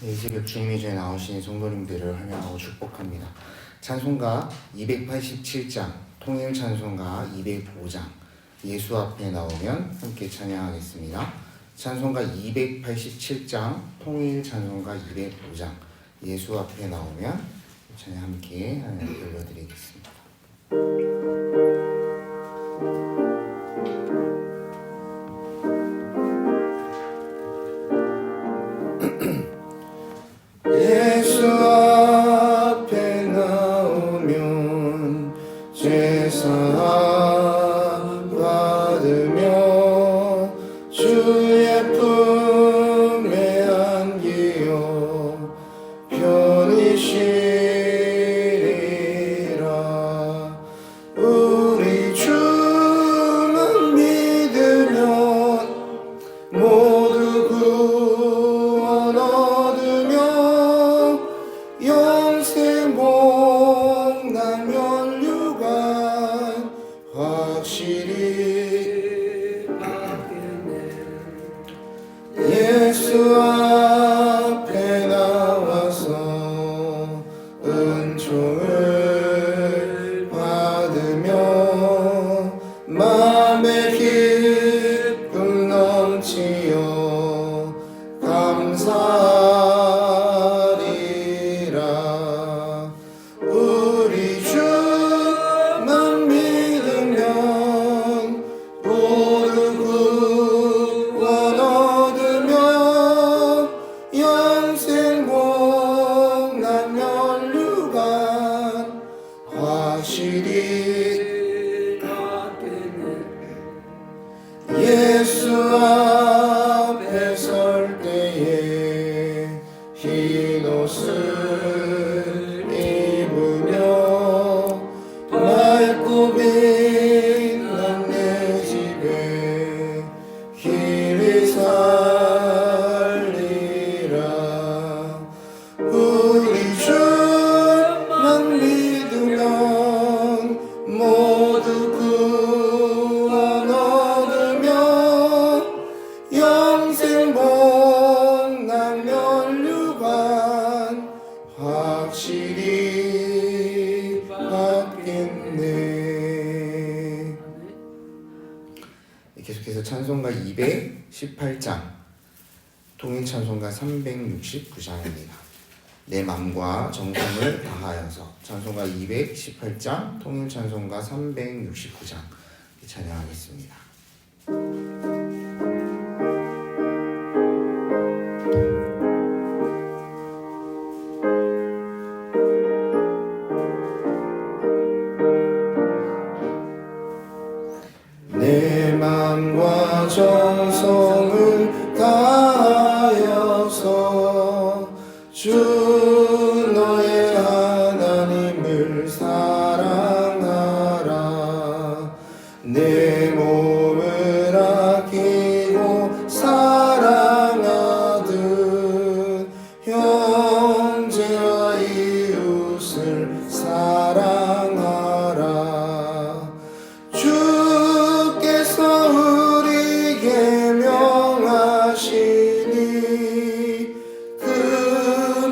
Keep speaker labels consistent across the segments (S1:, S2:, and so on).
S1: 예수교 중미주에 나오신 성도님들을 환영하고 축복합니다. 찬송가 287장, 통일 찬송가 205장, 예수 앞에 나오면 함께 찬양하겠습니다. 찬송가 287장, 통일 찬송가 205장, 예수 앞에 나오면 찬양 함께 들려드리겠습니다. 예수 앞에 나오면 제사함 받으며 주의 품에 안기어 편히 쉬리라. 우리 주만 믿으면 모두 구원 얻으며 영생 복남 면류관 확실히 받겠네. 예수 앞에 나와서 은총을 받으며 맘에 기쁨 넘치어 감사하리라. 우리 주만 믿으면 모두 구원 얻으며 영생 복남 면류관 확실히 받겠네. 예수 앞에 설 때에 흰 옷을 입으며 맑고 빛난 내 집에 길이 살리라. 우리 주만 믿으면 모두 구원 얻으며 영생 복남 면류관 확실히 받겠네. 계속해서 찬송가 218장, 통일 찬송가 369장입니다. 내 맘과 정성을 다하여서. 찬송가 218장, 통일 찬송가 369장 찬양하겠습니다. 내 맘과 정성을 다하여서 주 너의 하나님을 사랑하라. 내 몸을 아끼고 사랑하듯 형제와 이웃을 사랑하라. 주께서 우리에게 명하시니 그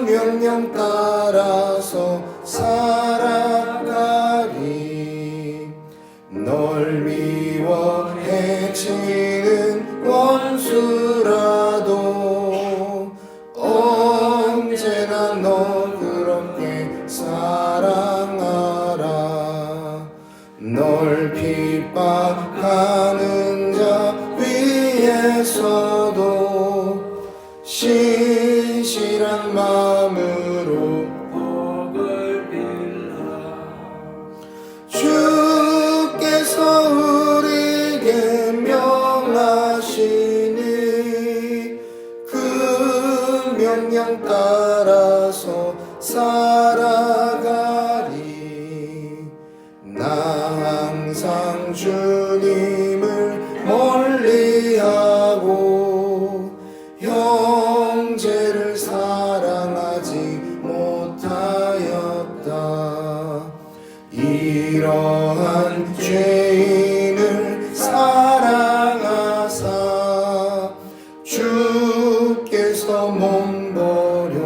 S1: 명령 따라서 살아가리. 널 미워 해치는 원수라도 언제나 너 그렇게 사랑하라. 널 핍박하는 자 위에서도 신실한 마음으로 복을 빌라. 주께서 우리에게 명하시니 그 명령 따라서 살아가리. 나 항상 주님을 멀리하고 형제를 사랑하지 못하였다. 이러한 죄인을 사랑하사 주께서 몸 버려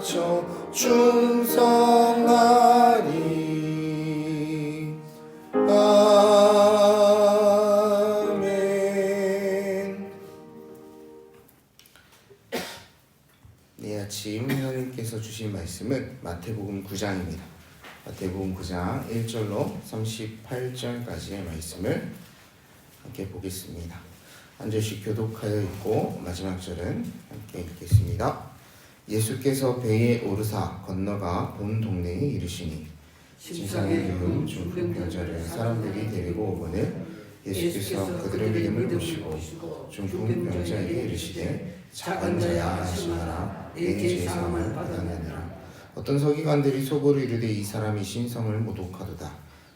S1: 바쳐 충성하리. 아멘. 네, 아침 하나님께서 주신 말씀은 마태복음 9장입니다. 마태복음 9장 1절로 38절까지의 말씀을 함께 보겠습니다. 한 절씩 교독하여 읽고 마지막 절은 함께 읽겠습니다. 예수께서 배에 오르사 건너가 본 동네에 이르시니 심상에 누운 중풍병자를 사람들이 데리고 오거늘 예수께서 그들의 믿음을 보시고 중풍병자에게 이르시되 작은 자야 안심하라 내 죄사함을 받았느니라. 어떤 서기관들이 속으로 이르되 이 사람이 신성을 모독하도다.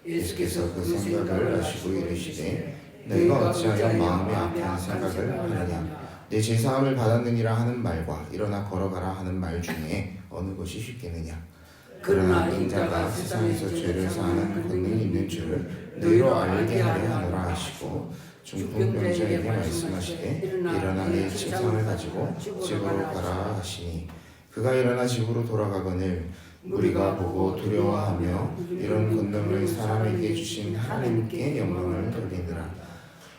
S1: 예수께서 그 생각을 아시고 이르시되 너희가 어찌하여 마음에 악한 생각을 하느냐. 내 죄사함을 받았느니라 하는 말과 일어나 걸어가라 하는 말 중에 어느 것이 쉽겠느냐. 그러나 인자가 세상에서 죄를 사하는 권능이 있는 줄을 너희로 알게 하려 하노라 하시고 중풍병자에게 말씀하시되 일어나 내 침상을 가지고 집으로 가라 하시니 그가 일어나 집으로 돌아가거늘 무리가 보고 두려워하며 이런 권능을 사람에게 주신 하나님께 영광을 돌리느라.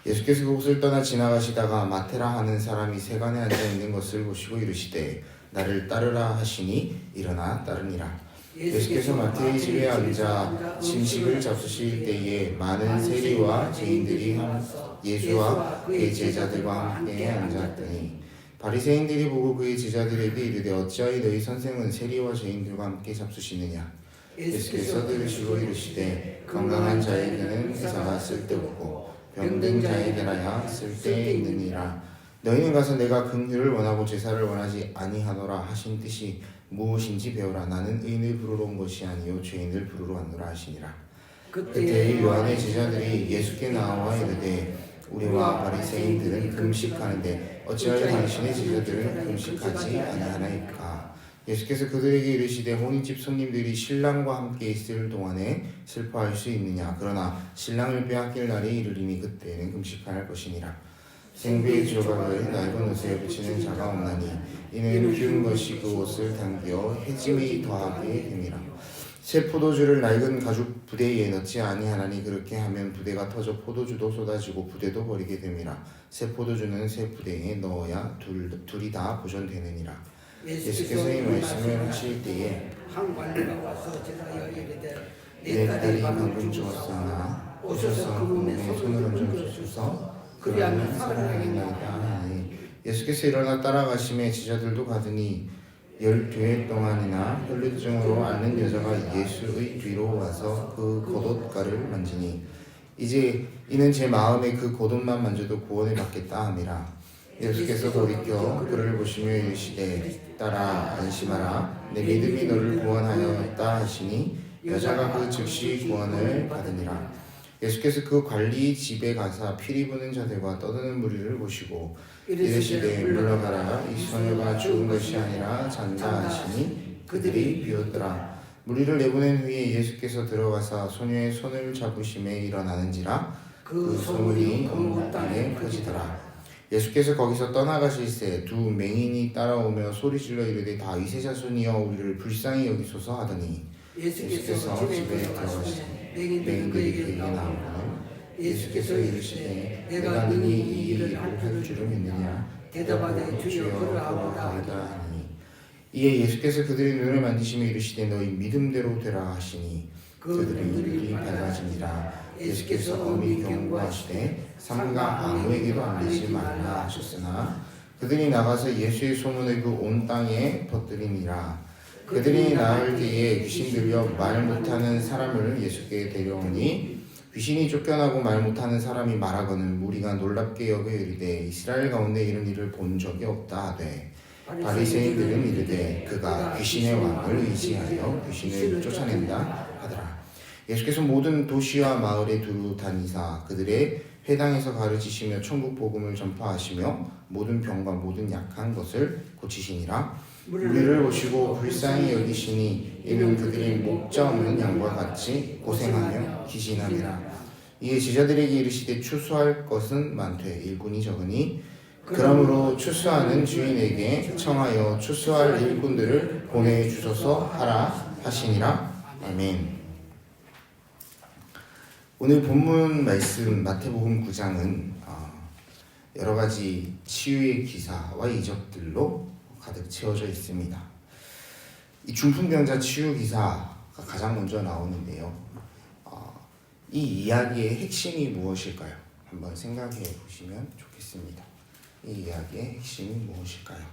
S1: 예수께서 그곳을 떠나 지나가시다가 마테라 하는 사람이 세간에 앉아 있는 것을 보시고 이르시되 나를 따르라 하시니 일어나 따르니라. 예수께서 마태의 집에 앉아 침식을 잡수실 때에 많은 세리와 죄인들이 예수와 그의 제자들과 함께 앉았더니 바리새인들이 보고 그의 제자들에게 이르되 어찌하여 너희 선생은 세리와 죄인들과 함께 잡수시느냐. 예수께서 들으시고 이르시되 건강한 자에게는 의사가 쓸데없고 병든 자에게라야 쓸데있느니라. 너희는 가서 내가 긍휼을 원하고 제사를 원하지 아니하노라 하신 뜻이 무엇인지 배우라. 나는 의인을 부르러 온 것이 아니요 죄인을 부르러 왔노라 하시니라. 그때 요한의 제자들이 예수께 나와 이르되 우리와 바리새인들은 금식하는데 어찌하여 당신의 제자들은 금식하지 아니하나이까. 예수께서 그들에게 이르시되 혼인집 손님들이 신랑과 함께 있을 동안에 슬퍼할 수 있느냐. 그러나 신랑을 빼앗길 날이 이르리니 그때는 금식할 것이니라. 생배의 조각을 낡은 옷에 붙이는 자가 없나니 이는 비운 것이 그 옷을 당겨 해짐이 더하게 됨이라. 새 포도주를 낡은 가죽 부대에 넣지 아니하나니 그렇게 하면 부대가 터져 포도주도 쏟아지고 부대도 버리게 됨이라. 새 포도주는 새 부대에 넣어야 둘이 다 보존되느니라. 예수께서 이 말씀을 하실 때에
S2: 한 관리가 와서 제자여 이르되
S1: 내 딸이 방금 죽었으나 오셔서 그 몸에 손을 얹어 주소서. 그리하면 살아나겠나이다 하니 예수께서 일어나 따라가심에 제자들도 가더니 12회 동안이나 혈루증으로 앓는 여자가 예수의 뒤로 와서 그 겉옷가를 만지니 이제 이는 제 마음에 그 겉옷만 만져도 구원을 받겠다 함이라. 예수께서 돌이켜 그를 보시며 이르시되 딸아 안심하라 내 믿음이 너를 구원하였다 하시니 여자가 그 즉시 구원을 받으니라. 예수께서 그 관리 집에 가사 피리 부는 자들과 떠드는 무리를 보시고 이르시되 물러가라 이 소녀가 죽은 것이 아니라 잔다 하시니 그들이 비웃더라. 무리를 내보낸 후에 예수께서 들어가사 소녀의 손을 잡으심에 일어나는지라 그 소문이 온 땅에 퍼지더라. 예수께서 거기서 떠나가실새 두 맹인이 따라오며 소리질러 이르되 다윗의 자손이여 우리를 불쌍히 여기소서 하더니 예수께서 집에 들어가시니 맹인들이 그에게 나오거늘 예수께서 이르시되 내가 능히 이 일을 할 줄을 믿느냐. 대답하되 주여 그러하오다 하니 이에 예수께서 그들의 눈을 만지시며 이르시되 너희 믿음대로 되라 하시니 그들의 눈이 밝아지니라. 예수께서 엄히 경고하시되 삼가 아무에게도 알리지 말라 하셨으나 그들이 나가서 예수의 소문을 그 온 땅에 퍼뜨리니라. 그들이 나을 때에 귀신 들려 말 못하는 사람을 예수께 데려오니 귀신이 쫓겨나고 말 못하는 사람이 말하거늘 무리가 놀랍게 여겨 이르되 이스라엘 가운데 이런 일을 본 적이 없다 하되 바리새인들은 이르되 그가 귀신의 왕을 의지하여 귀신을 쫓아낸다 하더라. 예수께서 모든 도시와 마을에 두루 다니사 그들의 회당에서 가르치시며 천국 복음을 전파하시며 모든 병과 모든 약한 것을 고치시니라. 우리를 보시고 불쌍히 여기시니 이는 그들이 목자 없는 양과 같이 고생하며 기신함이라. 이에 제자들에게 이르시되 추수할 것은 많되 일꾼이 적으니 그러므로 추수하는 주인에게 청하여 추수할 일꾼들을 보내주소서 하라 하시니라. 아멘. 오늘 본문 말씀 마태복음 9장은 여러 가지 치유의 기사와 이적들로 가득 채워져 있습니다. 이 중풍병자 치유 기사가 가장 먼저 나오는데요. 이 이야기의 핵심이 무엇일까요? 한번 생각해 보시면 좋겠습니다. 이 이야기의 핵심이 무엇일까요?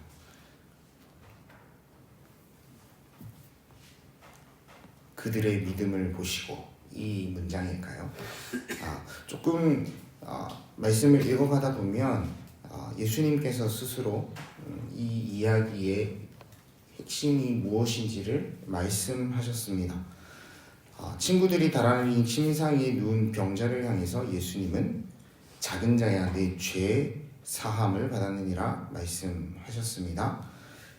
S1: 그들의 믿음을 보시고, 이 문장일까요? 조금 말씀을 읽어가다 보면 예수님께서 스스로 이 이야기의 핵심이 무엇인지를 말씀하셨습니다. 친구들이 다라니 침상에 누운 병자를 향해서 예수님은 작은 자야 내 죄 사함을 받았느니라 말씀하셨습니다.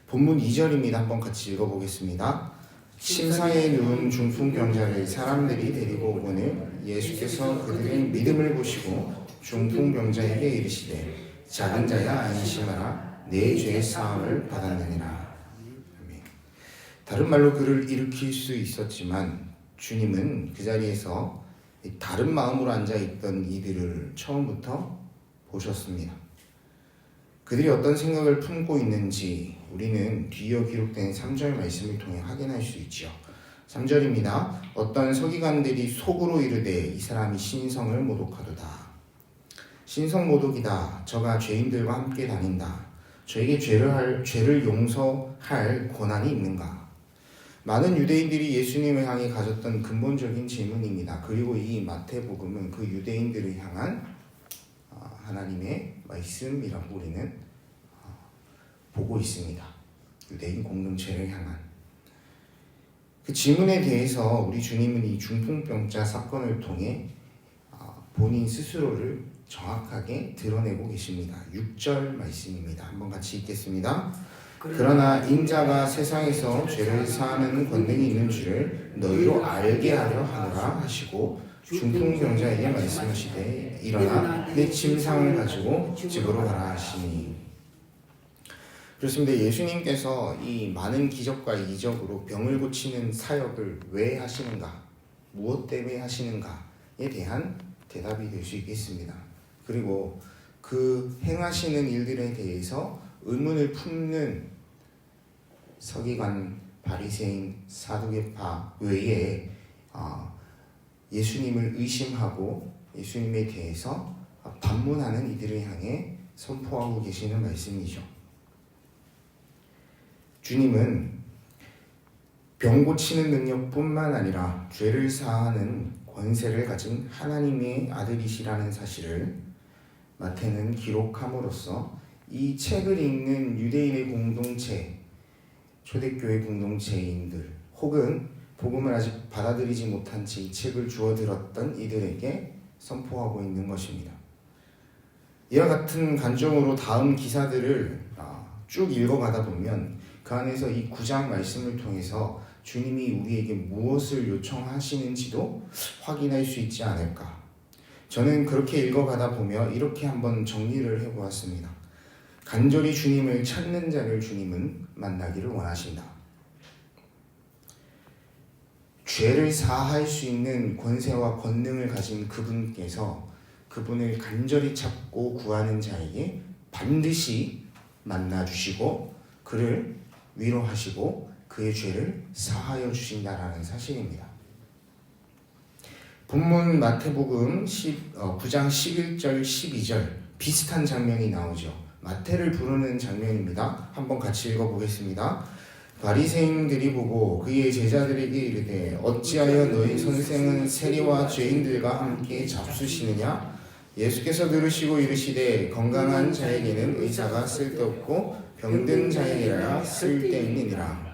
S1: 본문 2절입니다. 한번 같이 읽어보겠습니다. 침상에 누운 중풍병자를 사람들이 데리고 오거늘 예수께서 그들의 믿음을 보시고 중풍병자에게 이르시되 작은 자야 안심하라 내 죄 사함을 받았느니라. 다른 말로 그를 일으킬 수 있었지만 주님은 그 자리에서 다른 마음으로 앉아있던 이들을 처음부터 보셨습니다. 그들이 어떤 생각을 품고 있는지 우리는 뒤이어 기록된 3절 말씀을 통해 확인할 수 있죠. 3절입니다. 어떤 서기관들이 속으로 이르되 이 사람이 신성을 모독하도다. 신성 모독이다. 저가 죄인들과 함께 다닌다. 저에게 죄를 용서할 권한이 있는가? 많은 유대인들이 예수님을 향해 가졌던 근본적인 질문입니다. 그리고 이 마태복음은 그 유대인들을 향한 하나님의 말씀이라고 우리는 보고 있습니다. 유대인 공동체를 향한 그 질문에 대해서 우리 주님은 이 중풍병자 사건을 통해 본인 스스로를 정확하게 드러내고 계십니다. 6절 말씀입니다. 한번 같이 읽겠습니다. 그러나 인자가 세상에서 죄를 사하는 권능이 있는 줄을 너희로 알게 하려 하노라 하시고 중풍병자에게 말씀하시되 일어나 내 침상을 가지고 집으로 가라 하시니. 그렇습니다. 예수님께서 이 많은 기적과 이적으로 병을 고치는 사역을 왜 하시는가, 무엇 때문에 하시는가에 대한 대답이 될 수 있겠습니다. 그리고 그 행하시는 일들에 대해서 의문을 품는 서기관, 바리새인, 사두개파 외에 예수님을 의심하고 예수님에 대해서 반문하는 이들을 향해 선포하고 계시는 말씀이죠. 주님은 병 고치는 능력뿐만 아니라 죄를 사하는 권세를 가진 하나님의 아들이시라는 사실을 마태는 기록함으로써 이 책을 읽는 유대인의 공동체, 초대교회 공동체인들 혹은 복음을 아직 받아들이지 못한 채 이 책을 주워 들었던 이들에게 선포하고 있는 것입니다. 이와 같은 관점으로 다음 기사들을 쭉 읽어가다 보면 그 안에서 이 9장 말씀을 통해서 주님이 우리에게 무엇을 요청하시는지도 확인할 수 있지 않을까. 저는 그렇게 읽어가다 보며 이렇게 한번 정리를 해보았습니다. 간절히 주님을 찾는 자를 주님은 만나기를 원하신다. 죄를 사할 수 있는 권세와 권능을 가진 그분께서 그분을 간절히 찾고 구하는 자에게 반드시 만나주시고 그를 위로하시고 그의 죄를 사하여 주신다라는 사실입니다. 본문 마태복음 9장 11절 12절 비슷한 장면이 나오죠. 마태를 부르는 장면입니다. 한번 같이 읽어보겠습니다. 바리새인들이 보고 그의 제자들에게 이르되 어찌하여 너희 선생은 세리와 죄인들과 함께 잡수시느냐? 예수께서 들으시고 이르시되 건강한 자에게는 의사가 쓸데없고 병든 자에게라 쓸데있느니라.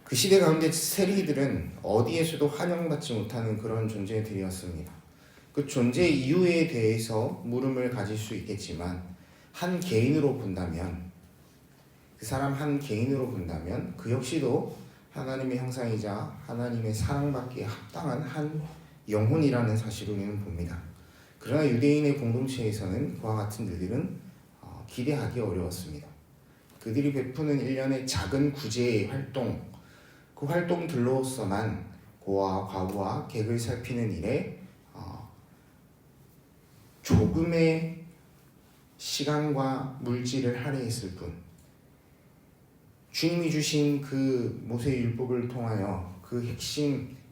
S1: 그 시대 가운데 세리들은 어디에서도 환영받지 못하는 그런 존재들이었습니다. 그 존재 이유에 대해서 물음을 가질 수 있겠지만 한 개인으로 본다면 그 사람 한 개인으로 본다면 그 역시도 하나님의 형상이자 하나님의 사랑받기에 합당한 한 영혼이라는 사실을 우리는 봅니다. 그러나 유대인의 공동체에서는 그와 같은 일들은 기대하기 어려웠습니다. 그들이 베푸는 일련의 작은 구제의 활동, 그 활동들로서만 고아와 과부와 객을 살피는 일에 조금의 시간과 물질을 할애했을 뿐, 주님이 주신 그 모세율법을 통하여 그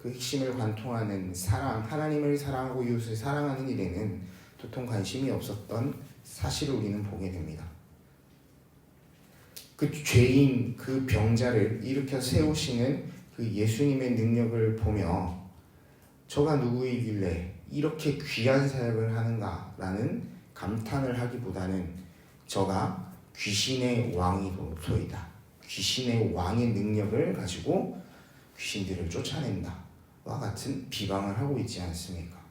S1: 핵심을 관통하는 사랑, 하나님을 사랑하고 이웃을 사랑하는 일에는 도통 관심이 없었던 사실을 우리는 보게 됩니다. 그 죄인, 그 병자를 일으켜 세우시는 그 예수님의 능력을 보며 저가 누구이길래 이렇게 귀한 사역을 하는가라는 감탄을 하기보다는 저가 귀신의 왕이소이다, 귀신의 왕의 능력을 가지고 귀신들을 쫓아낸다와 같은 비방을 하고 있지 않습니까?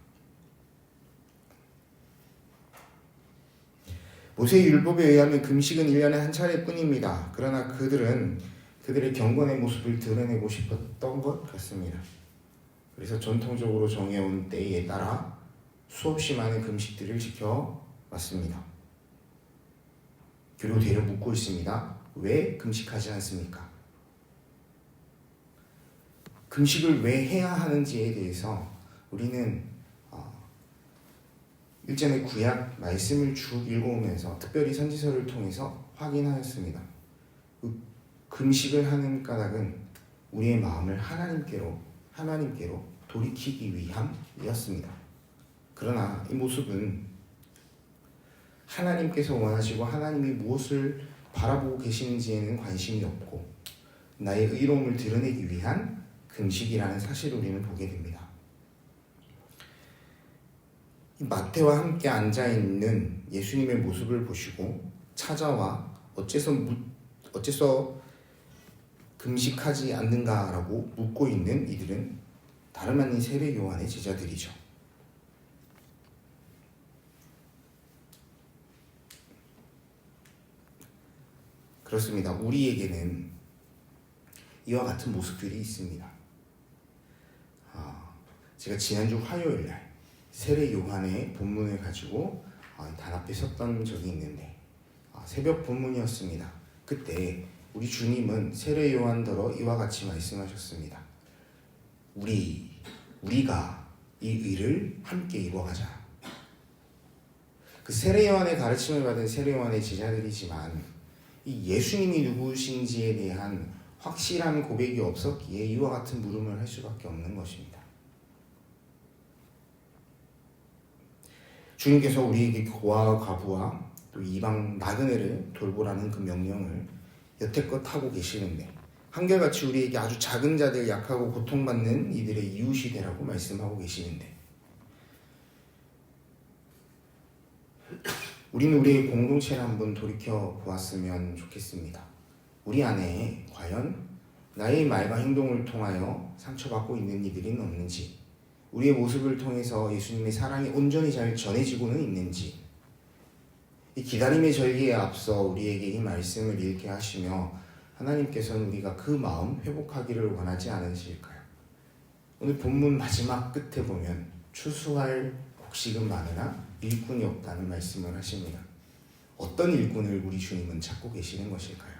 S1: 모세의 율법에 의하면 금식은 1년에 한 차례뿐입니다. 그러나 그들은 그들의 경건의 모습을 드러내고 싶었던 것 같습니다. 그래서 전통적으로 정해온 때에 따라 수없이 많은 금식들을 지켜왔습니다. 그리고 되려 묻고 있습니다. 왜 금식하지 않습니까? 금식을 왜 해야 하는지에 대해서 우리는 일전에 구약 말씀을 쭉 읽어오면서 특별히 선지서를 통해서 확인하였습니다. 금식을 하는 까닭은 우리의 마음을 하나님께로 돌이키기 위함이었습니다. 그러나 이 모습은 하나님께서 원하시고 하나님이 무엇을 바라보고 계시는지에는 관심이 없고 나의 의로움을 드러내기 위한 금식이라는 사실을 우리는 보게 됩니다. 마태와 함께 앉아있는 예수님의 모습을 보시고 찾아와 어째서 금식하지 않는가라고 묻고 있는 이들은 다름 아닌 세례 요한의 제자들이죠. 그렇습니다. 우리에게는 이와 같은 모습들이 있습니다. 제가 지난주 화요일날 세례 요한의 본문을 가지고 단합에 섰던 적이 있는데 새벽 본문이었습니다. 그때 우리 주님은 세례 요한더러 이와 같이 말씀하셨습니다. 우리가 이 의를 함께 이루어가자. 그 세례 요한의 가르침을 받은 세례 요한의 제자들이지만 이 예수님이 누구신지에 대한 확실한 고백이 없었기에 이와 같은 물음을 할 수밖에 없는 것입니다. 주님께서 우리에게 고아와 과부와 또 이방 나그네를 돌보라는 그 명령을 여태껏 하고 계시는데 한결같이 우리에게 아주 작은 자들, 약하고 고통받는 이들의 이웃이 되라고 말씀하고 계시는데 우리는 우리의 공동체를 한번 돌이켜 보았으면 좋겠습니다. 우리 안에 과연 나의 말과 행동을 통하여 상처받고 있는 이들이 없는지, 우리의 모습을 통해서 예수님의 사랑이 온전히 잘 전해지고는 있는지, 이 기다림의 절기에 앞서 우리에게 이 말씀을 읽게 하시며 하나님께서는 우리가 그 마음 회복하기를 원하지 않으실까요? 오늘 본문 마지막 끝에 보면 추수할 곡식은 많으나 일꾼이 없다는 말씀을 하십니다. 어떤 일꾼을 우리 주님은 찾고 계시는 것일까요?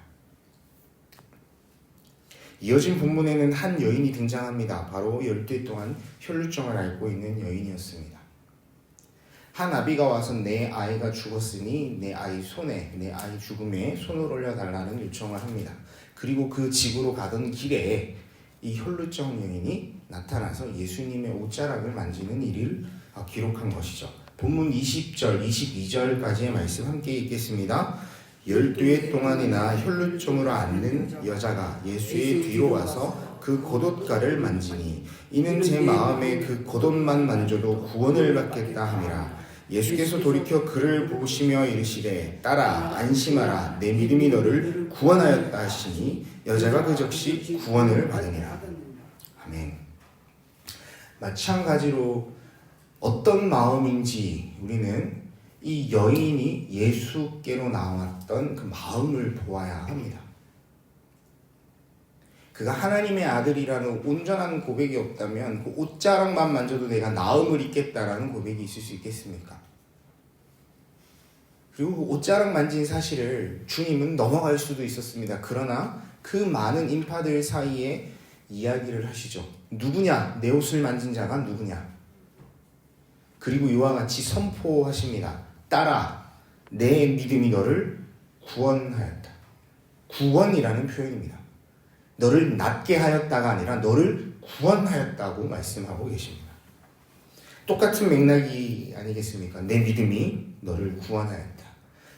S1: 이어진 본문에는 한 여인이 등장합니다. 바로 12해 동안 혈루증을 앓고 있는 여인이었습니다. 한 아비가 와서 내 아이가 죽었으니 내 아이 죽음에 손을 올려달라는 요청을 합니다. 그리고 그 집으로 가던 길에 이 혈루증 여인이 나타나서 예수님의 옷자락을 만지는 일을 기록한 것이죠. 본문 20절, 22절까지의 말씀 함께 읽겠습니다. 12해 동안이나 혈루증으로 앓는 여자가 예수의 뒤로 와서 그 겉옷가를 만지니 이는 제 마음에 그 겉옷만 만져도 구원을 받겠다 함이라. 예수께서 돌이켜 그를 보시며 이르시되 딸아 안심하라 내 믿음이 너를 구원하였다 하시니 여자가 그 즉시 구원을 받으니라. 아멘. 마찬가지로 어떤 마음인지 우리는 이 여인이 예수께로 나왔던 그 마음을 보아야 합니다. 그가 하나님의 아들이라는 온전한 고백이 없다면 그 옷자락만 만져도 내가 나음을 입겠다라는 고백이 있을 수 있겠습니까? 그리고 그 옷자락 만진 사실을 주님은 넘어갈 수도 있었습니다. 그러나 그 많은 인파들 사이에 이야기를 하시죠. 누구냐? 내 옷을 만진 자가 누구냐? 그리고 이와 같이 선포하십니다. 딸아, 내 믿음이 너를 구원하였다. 구원이라는 표현입니다. 너를 낫게 하였다가 아니라 너를 구원하였다고 말씀하고 계십니다. 똑같은 맥락이 아니겠습니까? 내 믿음이 너를 구원하였다.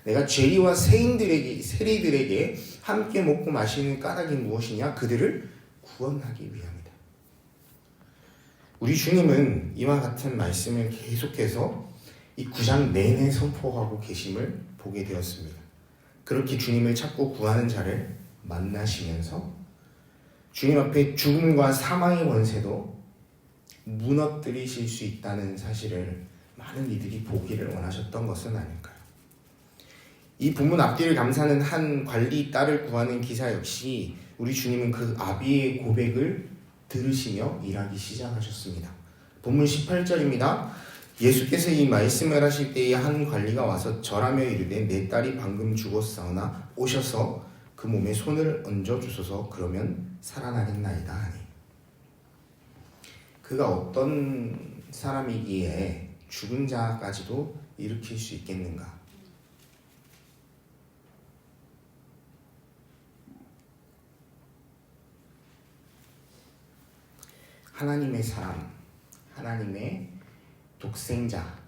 S1: 내가 죄리와 세리들에게 함께 먹고 마시는 까닭이 무엇이냐? 그들을 구원하기 위함이다. 우리 주님은 이와 같은 말씀을 계속해서 이 9장 내내 선포하고 계심을 보게 되었습니다. 그렇게 주님을 찾고 구하는 자를 만나시면서 주님 앞에 죽음과 사망의 권세도 무너뜨리실 수 있다는 사실을 많은 이들이 보기를 원하셨던 것은 아닐까요? 이 본문 앞뒤를 감싸는 한 관리 딸을 구하는 기사 역시 우리 주님은 그 아비의 고백을 들으시며 일하기 시작하셨습니다. 본문 18절입니다. 예수께서 이 말씀을 하실 때에 한 관리가 와서 절하며 이르되 내 딸이 방금 죽었사오나 오셔서 그 몸에 손을 얹어 주소서. 그러면 살아나겠나이다 하니. 그가 어떤 사람이기에 죽은 자까지도 일으킬 수 있겠는가? 하나님의 사람, 하나님의 독생자,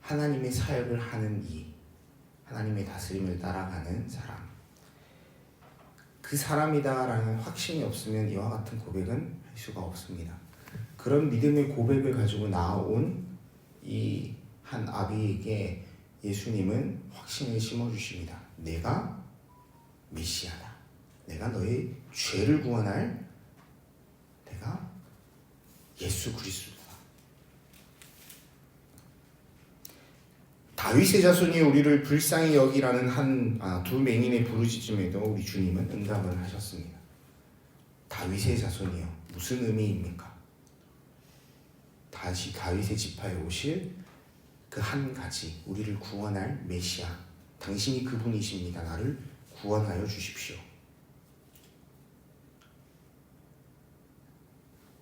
S1: 하나님의 사역을 하는 이, 하나님의 다스림을 따라가는 사람, 그 사람이다라는 확신이 없으면 이와 같은 고백은 할 수가 없습니다. 그런 믿음의 고백을 가지고 나온 이 한 아비에게 예수님은 확신을 심어주십니다. 내가 메시아다. 내가 너의 죄를 구원할 내가 예수 그리스도다. 다윗의 자손이 우리를 불쌍히 여기라는 두 맹인의 부르짖음에도 우리 주님은 응답을 하셨습니다. 다윗의 자손이요. 무슨 의미입니까? 다시 다윗의 지파에 오실 그 한 가지 우리를 구원할 메시아. 당신이 그분이십니다. 나를 구원하여 주십시오.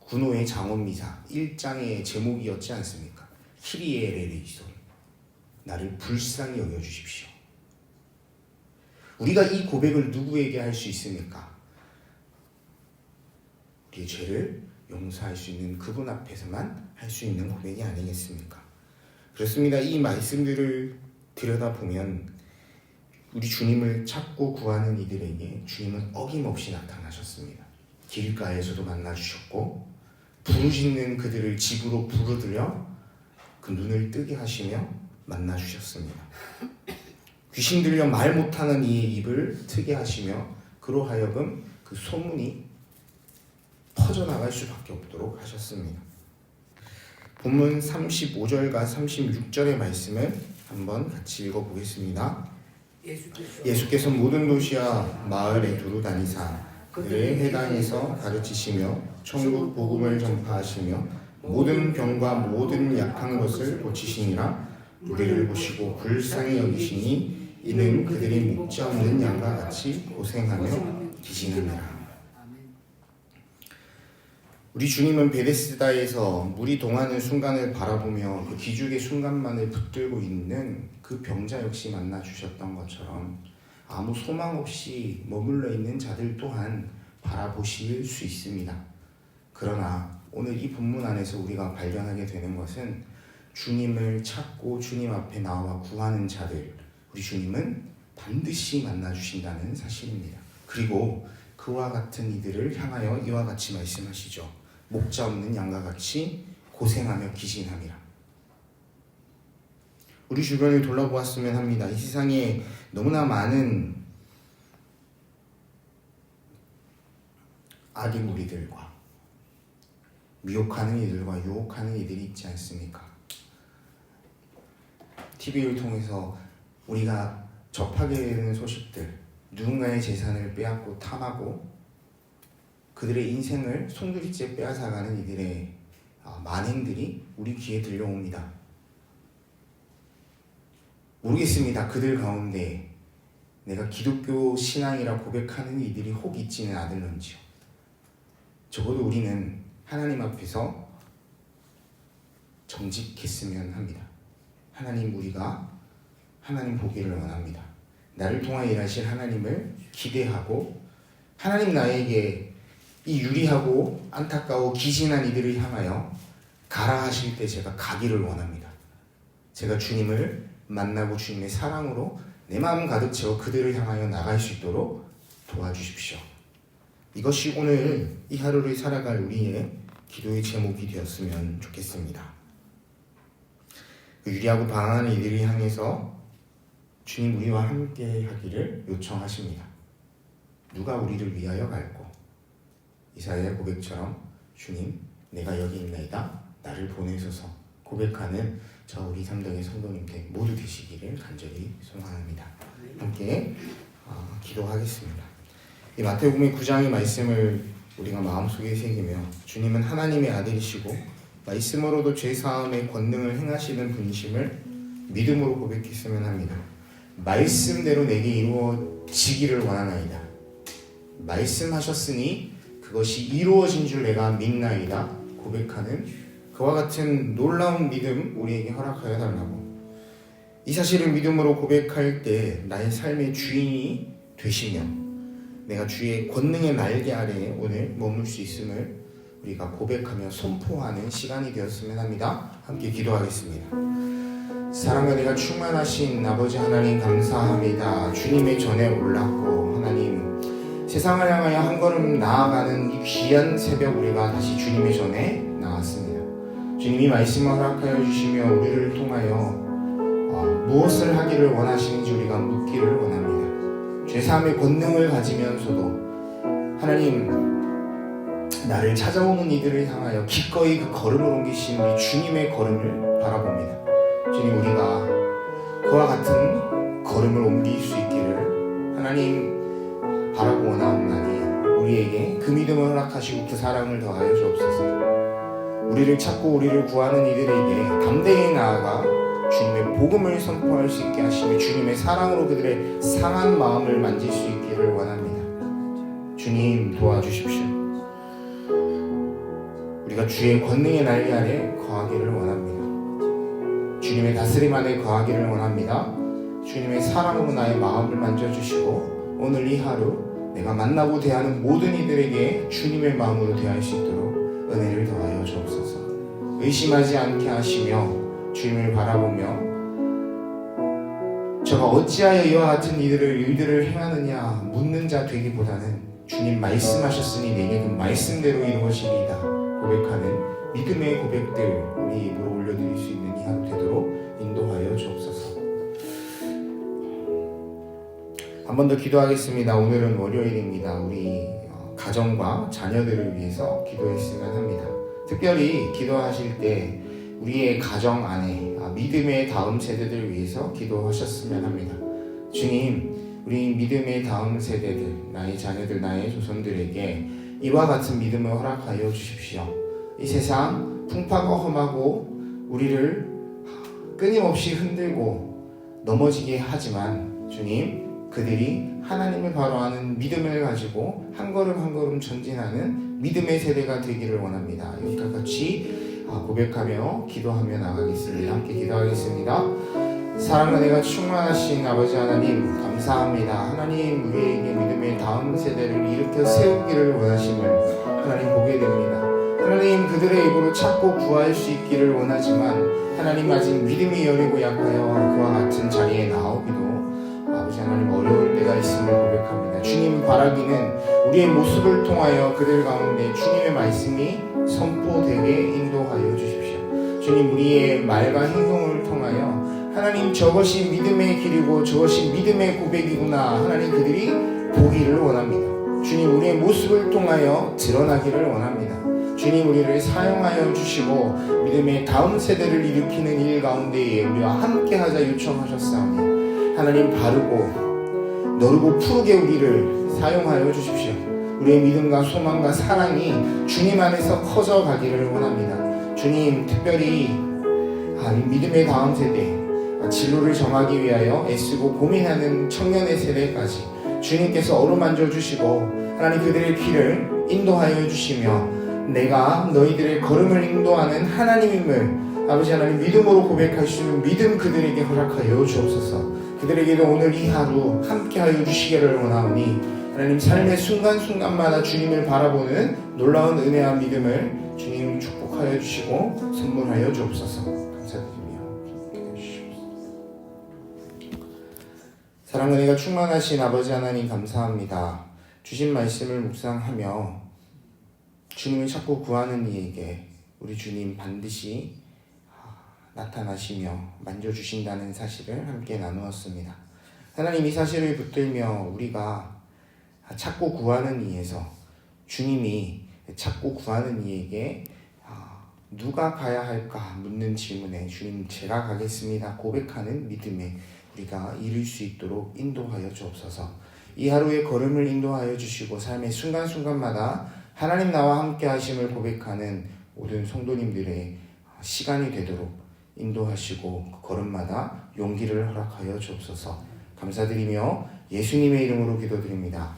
S1: 구노의 장원미사 1장의 제목이었지 않습니까? 키리에 레이손, 나를 불쌍히 여겨주십시오. 우리가 이 고백을 누구에게 할 수 있습니까? 우리의 죄를 용서할 수 있는 그분 앞에서만 할 수 있는 고백이 아니겠습니까? 그렇습니다. 이 말씀들을 들여다보면 우리 주님을 찾고 구하는 이들에게 주님은 어김없이 나타나셨습니다. 길가에서도 만나주셨고 부르짖는 그들을 집으로 부르들여 그 눈을 뜨게 하시며 만나주셨습니다. 귀신 들려 말 못하는 이의 입을 트게 하시며 그로 하여금 그 소문이 퍼져나갈 수밖에 없도록 하셨습니다. 본문 35절과 36절의 말씀을 한번 같이 읽어보겠습니다. 예수께서 모든 도시와 마을에 두루 다니사 그들의 회당에서 가르치시며 천국 복음을 전파하시며 모든 병과 모든 약한 것을 고치시니라. 우리를 보시고 불쌍히 여기시니 이는 그들이 목자 없는 양과 같이 고생하며 기신하니라. 우리 주님은 베데스다에서 물이 동하는 순간을 바라보며 그 기죽의 순간만을 붙들고 있는 그 병자 역시 만나 주셨던 것처럼 아무 소망 없이 머물러 있는 자들 또한 바라보실 수 있습니다. 그러나 오늘 이 본문 안에서 우리가 발견하게 되는 것은 주님을 찾고 주님 앞에 나와 구하는 자들, 우리 주님은 반드시 만나 주신다는 사실입니다. 그리고 그와 같은 이들을 향하여 이와 같이 말씀하시죠. 목자 없는 양과 같이 고생하며 기신함이라. 우리 주변을 돌아보았으면 합니다. 이 세상에 너무나 많은 악의 무리들과 미혹하는 이들과 유혹하는 이들이 있지 않습니까? TV를 통해서 우리가 접하게 되는 소식들, 누군가의 재산을 빼앗고 탐하고 그들의 인생을 송두리째 빼앗아가는 이들의 만행들이 우리 귀에 들려옵니다. 모르겠습니다. 그들 가운데 내가 기독교 신앙이라 고백하는 이들이 혹 있지는 않을런지요. 적어도 우리는 하나님 앞에서 정직했으면 합니다. 우리가 하나님 보기를 원합니다. 나를 통하여 일하실 하나님을 기대하고 하나님 나에게 이 유리하고 안타까워 기진한 이들을 향하여 가라 하실 때 제가 가기를 원합니다. 제가 주님을 만나고 주님의 사랑으로 내 마음 가득 채워 그들을 향하여 나갈 수 있도록 도와주십시오. 이것이 오늘 이 하루를 살아갈 우리의 기도의 제목이 되었으면 좋겠습니다. 유리하고 방황하는 이들을 향해서 주님 우리와 함께 하기를 요청하십니다. 누가 우리를 위하여 갈고? 이사야의 고백처럼 주님 내가 여기 있나이다 나를 보내소서 고백하는 저 우리 삼덕의 성도님들 모두 되시기를 간절히 소망합니다. 함께 기도하겠습니다. 이 마태복음 9장의 말씀을 우리가 마음속에 새기며 주님은 하나님의 아들이시고 말씀으로도 죄사함의 권능을 행하시는 분이심을 믿음으로 고백했으면 합니다. 말씀대로 내게 이루어지기를 원하나이다. 말씀하셨으니 그것이 이루어진 줄 내가 믿나이다 고백하는 그와 같은 놀라운 믿음 우리에게 허락하여 달라고. 이 사실을 믿음으로 고백할 때 나의 삶의 주인이 되시며 내가 주의 권능의 날개 아래에 오늘 머물 수 있음을 우리가 고백하며 선포하는 시간이 되었으면 합니다. 함께 기도하겠습니다. 사랑과 은혜가 충만하신 아버지 하나님 감사합니다. 주님의 전에 올랐고 하나님 세상을 향하여 한 걸음 나아가는 이 귀한 새벽 우리가 다시 주님의 전에 나왔습니다. 주님이 말씀을 허락하여 주시며 우리를 통하여 무엇을 하기를 원하시는지 우리가 묻기를 원합니다. 죄사함의 권능을 가지면서도 하나님 나를 찾아오는 이들을 향하여 기꺼이 그 걸음을 옮기신 우리 주님의 걸음을 바라봅니다. 주님 우리가 그와 같은 걸음을 옮길 수 있기를 하나님 바라고 원하옵나니 우리에게 그 믿음을 허락하시고 그 사랑을 더하여 주옵소서. 우리를 찾고 우리를 구하는 이들에게 담대히 나아가 주님의 복음을 선포할 수 있게 하시며 주님의 사랑으로 그들의 상한 마음을 만질 수 있기를 원합니다. 주님 도와주십시오. 우리가 주의 권능의 날개 아래 거하기를 원합니다. 주님의 다스림 안에 거하기를 원합니다. 주님의 사랑으로 나의 마음을 만져주시고 오늘 이 하루 내가 만나고 대하는 모든 이들에게 주님의 마음으로 대할 수 있도록 은혜를 더하여 주옵소서. 의심하지 않게 하시며 주님을 바라보며 저가 어찌하여 이와 같은 일들을 행하느냐 묻는 자 되기보다는 주님 말씀하셨으니 내게 그 말씀대로 이루어지리이다 고백하는 믿음의 고백들 우리 입으로 올려드릴 수 있는 이 하루 되도록 인도하여 주옵소서. 한 번 더 기도하겠습니다. 오늘은 월요일입니다. 우리 가정과 자녀들을 위해서 기도했으면 합니다. 특별히 기도하실 때 우리의 가정 안에 믿음의 다음 세대들을 위해서 기도하셨으면 합니다. 주님, 우리 믿음의 다음 세대들, 나의 자녀들, 나의 조선들에게 이와 같은 믿음을 허락하여 주십시오. 이 세상 풍파가 험하고 우리를 끊임없이 흔들고 넘어지게 하지만 주님, 그들이 하나님을 바라하는 믿음을 가지고 한 걸음 한 걸음 전진하는 믿음의 세대가 되기를 원합니다. 이것과 같이 고백하며 기도하며 나가겠습니다. 함께 기도하겠습니다. 사랑과 은혜가 충만하신 아버지 하나님 감사합니다. 하나님 우리에게 믿음의 다음 세대를 일으켜 세우기를 원하심을 하나님 보게 됩니다. 하나님 그들의 입으로 찾고 구할 수 있기를 원하지만 하나님 아직 믿음이 여리고 약하여 그와 같은 자리에 나오기도 아버지 하나님 어려울 때가 있음을 고백합니다. 주님 바라기는 우리의 모습을 통하여 그들 가운데 주님의 말씀이 선포되게 인도하여 주십시오. 주님 우리의 말과 행동을 통하여 하나님 저것이 믿음의 길이고 저것이 믿음의 고백이구나 하나님 그들이 보기를 원합니다. 주님 우리의 모습을 통하여 드러나기를 원합니다. 주님 우리를 사용하여 주시고 믿음의 다음 세대를 일으키는 일 가운데에 우리와 함께하자 요청하셨사오니 하나님 바르고 너르고 푸르게 우리를 사용하여 주십시오. 우리의 믿음과 소망과 사랑이 주님 안에서 커져 가기를 원합니다. 주님 특별히 믿음의 다음 세대 진로를 정하기 위하여 애쓰고 고민하는 청년의 세대까지 주님께서 어루만져 주시고 하나님 그들의 길을 인도하여 주시며 내가 너희들의 걸음을 인도하는 하나님임을 아버지 하나님 믿음으로 고백할 수 있는 믿음 그들에게 허락하여 주옵소서. 그들에게도 오늘 이 하루 함께하여 주시기를 원하오니 하나님 삶의 순간순간마다 주님을 바라보는 놀라운 은혜와 믿음을 주님 축복하여 주시고 선물하여 주옵소서. 감사드리며 기도해 주시옵소서. 사랑과 은혜가 충만하신 아버지 하나님 감사합니다. 주신 말씀을 묵상하며 주님을 찾고 구하는 이에게 우리 주님 반드시 나타나시며 만져주신다는 사실을 함께 나누었습니다. 하나님 이 사실을 붙들며 우리가 찾고 구하는 이에서 주님이 찾고 구하는 이에게 누가 가야 할까 묻는 질문에 주님 제가 가겠습니다 고백하는 믿음에 우리가 이룰 수 있도록 인도하여 주옵소서. 이 하루의 걸음을 인도하여 주시고 삶의 순간순간마다 하나님 나와 함께 하심을 고백하는 모든 성도님들의 시간이 되도록 인도하시고 그 걸음마다 용기를 허락하여 주옵소서. 감사드리며 예수님의 이름으로 기도드립니다.